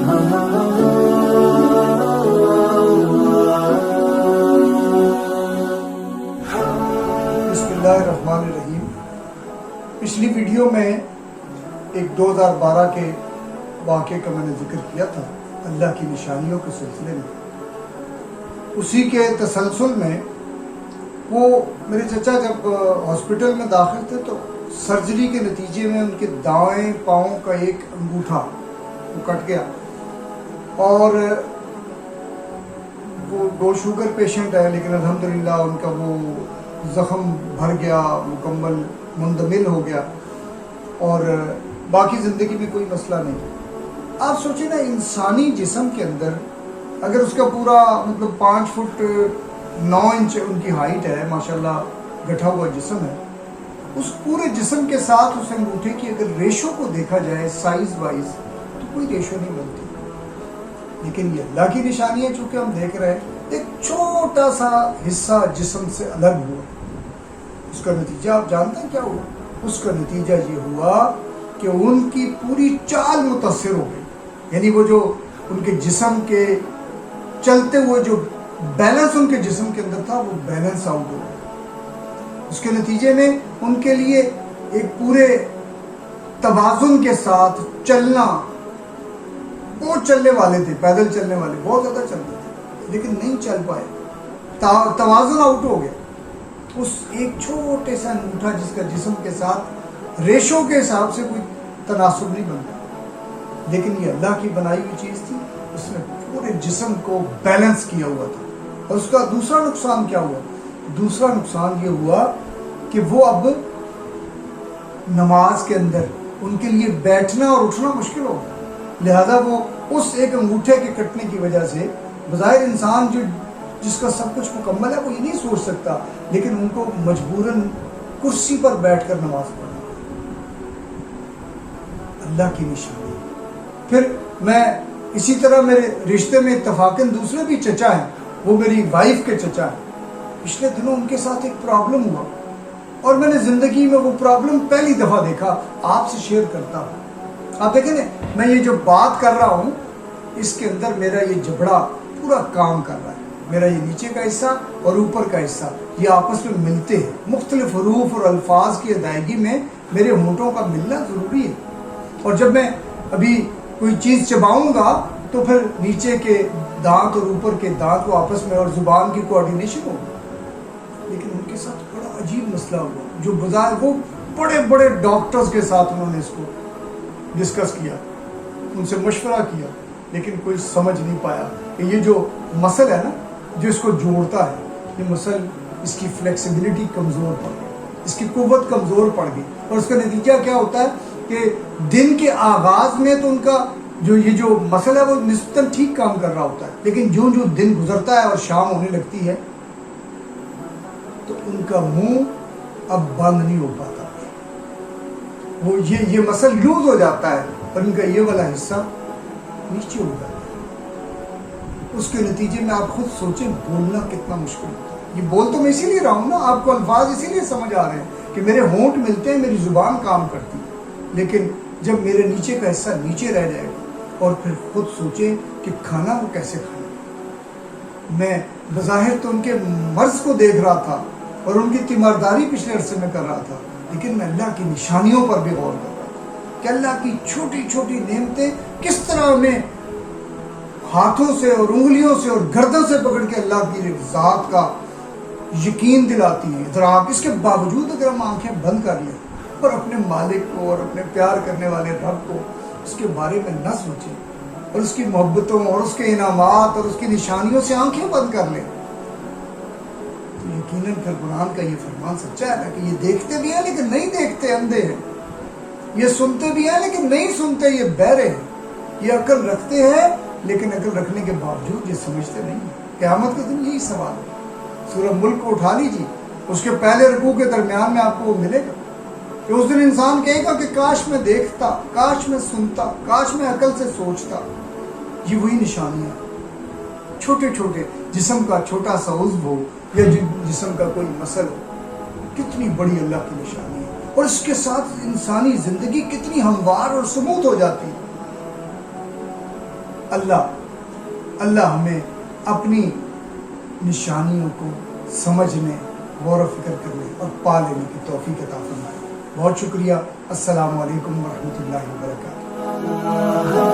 बिस्मिल्लाहिर्रहमानिर्रहीम। पिछली वीडियो में एक 2012 के वाक़े का मैंने जिक्र किया था, अल्लाह की निशानियों के सिलसिले में। उसी के तसलसल में वो मेरे चचा जब हॉस्पिटल में दाखिल थे तो सर्जरी के नतीजे में उनके दाएं पाँव का एक अंगूठा वो कट गया और वो शुगर पेशेंट है, लेकिन अल्हम्दुलिल्लाह उनका वो ज़ख़म भर गया, मुकम्मल मुंदमिल हो गया और बाकी ज़िंदगी में कोई मसला नहीं। आप सोचें ना, इंसानी जिस्म के अंदर अगर उसका पूरा मतलब 5 फुट 9 इंच उनकी हाइट है, माशाल्लाह गठा हुआ जिस्म है, उस पूरे जिस्म के साथ उस अंगूठे की अगर रेशो को देखा जाए साइज वाइज तो कोई रेशो नहीं बनती। लेकिन ये अल्लाह की निशानी है, चूँकि हम देख रहे हैं एक छोटा सा हिस्सा जिस्म से अलग हुआ। उसका नतीजा आप जानते हैं क्या हुआ? उसका नतीजा ये हुआ कि उनकी पूरी चाल मुतासिर हो गई, यानी वो जो उनके जिस्म के चलते हुए जो बैलेंस उनके जिस्म के अंदर था वो बैलेंस आउट हो गया। उसके नतीजे में उनके लिए एक पूरे तवाज़ुन के साथ चलना, वो चलने वाले थे, पैदल चलने वाले बहुत ज़्यादा चलते थे, लेकिन नहीं चल पाए, तवाज़ुन आउट हो गया। उस एक छोटे सा अंगूठा जिसका जिस्म के साथ रेशो के हिसाब से कोई तनासुब नहीं बनता, लेकिन ये अल्लाह की बनाई हुई चीज़ थी, उसने पूरे जिस्म को बैलेंस किया हुआ था। और उसका दूसरा नुकसान क्या हुआ? दूसरा नुकसान ये हुआ कि वो अब नमाज के अंदर उनके लिए बैठना और उठना मुश्किल हो गया। लिहाजा वो उस एक अंगूठे के कटने की वजह से बज़ाहिर इंसान जिसका सब कुछ मुकम्मल है वो ये नहीं सोच सकता, लेकिन उनको मजबूरन कुर्सी पर बैठकर नमाज पढ़ना। अल्लाह की निशानी। फिर मैं इसी तरह मेरे रिश्ते में इत्तफाकन दूसरे भी चचा हैं, वो मेरी वाइफ के चचा हैं। पिछले दिनों उनके साथ एक प्रॉब्लम हुआ और मैंने ज़िंदगी में वो प्रॉब्लम पहली दफ़ा देखा, आपसे शेयर करता हूँ। आप देखें ना, मैं ये जो बात कर रहा हूँ इसके अंदर मेरा ये जबड़ा पूरा काम कर रहा है। मेरा ये नीचे का हिस्सा और ऊपर का हिस्सा ये आपस में मिलते हैं। मुख्तलिफ हरूफ और अल्फाज की अदायगी में मेरे होंठों का मिलना ज़रूरी है। और जब मैं अभी कोई चीज़ चबाऊँगा तो फिर नीचे के दांत और ऊपर के दांत को आपस में और ज़ुबान की कोऑर्डिनेशन होगी। लेकिन उनके साथ बड़ा अजीब मसला हुआ, जो बजाय वो बड़े बड़े डॉक्टर्स के साथ उन्होंने इसको डिस्कस किया, उनसे मशवरा किया, लेकिन कोई समझ नहीं पाया कि ये जो मसल है ना, जो इसको जोड़ता है, ये मसल, इसकी फ्लेक्सिबिलिटी कमज़ोर पड़ गई, इसकी कुव्वत कमज़ोर पड़ गई। और उसका नतीजा क्या होता है कि दिन के आगाज़ में तो उनका ये जो मसल है वो निस्बतन ठीक काम कर रहा होता है, लेकिन जो जो दिन गुजरता है और शाम होने लगती है तो उनका मुंह अब बंद नहीं हो पाता, वो ये मसल लूज हो जाता है और इनका ये वाला हिस्सा नीचे हो जाता है। उसके नतीजे में आप खुद सोचें, बोलना कितना मुश्किल होता है। ये बोल तो मैं इसीलिए रहा हूँ ना, आपको अल्फाज इसीलिए समझ आ रहे हैं कि मेरे होंठ मिलते हैं, मेरी जुबान काम करती है, लेकिन जब मेरे नीचे का हिस्सा नीचे रह जाएगा और फिर खुद सोचें कि खाना वो कैसे खाना। मैं बज़ाहिर तो उनके मर्ज को देख रहा था और उनकी तीमारदारी पिछले अरसे में कर रहा था, लेकिन मैं अल्लाह की निशानियों पर भी गौर कर रहा था कि अल्लाह की छोटी छोटी नेमतें किस तरह उन्हें हाथों से और उंगलियों से और गर्दन से पकड़ के अल्लाह की ज़ात का यकीन दिलाती है, इदराक। इसके बावजूद अगर हम आंखें बंद कर लें और अपने मालिक को और अपने प्यार करने वाले रब को उसके बारे में न सोचें और उसकी मोहब्बतों और उसके इनामात और उसकी निशानियों से आंखें बंद कर लें, तो यकीनन फिर कुरान का ये फरमान सच्चा है ना कि ये देखते भी हैं लेकिन नहीं देखते, अंधे हैं। ये सुनते भी हैं लेकिन नहीं सुनते, ये बहरे हैं। ये अकल रखते हैं लेकिन अकल रखने के बावजूद ये समझते नहीं हैं। क़यामत के दिन यही सवाल है। सूरह मुल्क को उठा लीजिए, उसके पहले रुकू के दरमियान में आपको वो मिलेगा कि उस दिन इंसान कहेगा कि काश मैं देखता, काश मैं सुनता, काश मैं अकल से सोचता। ये वही निशानियाँ, छोटे छोटे जिस्म का छोटा सा उज़्व हो या जिस्म का कोई मसल हो, कितनी बड़ी अल्लाह की निशानी है। और इसके साथ इंसानी ज़िंदगी कितनी हमवार और स्मूथ हो जाती है। اللہ ہمیں اپنی نشانیوں کو سمجھنے، غور و فکر کرنے اور پا لینے کی توفیق عطا فرمائے۔ بہت شکریہ۔ السلام علیکم ورحمۃ اللہ وبرکاتہ۔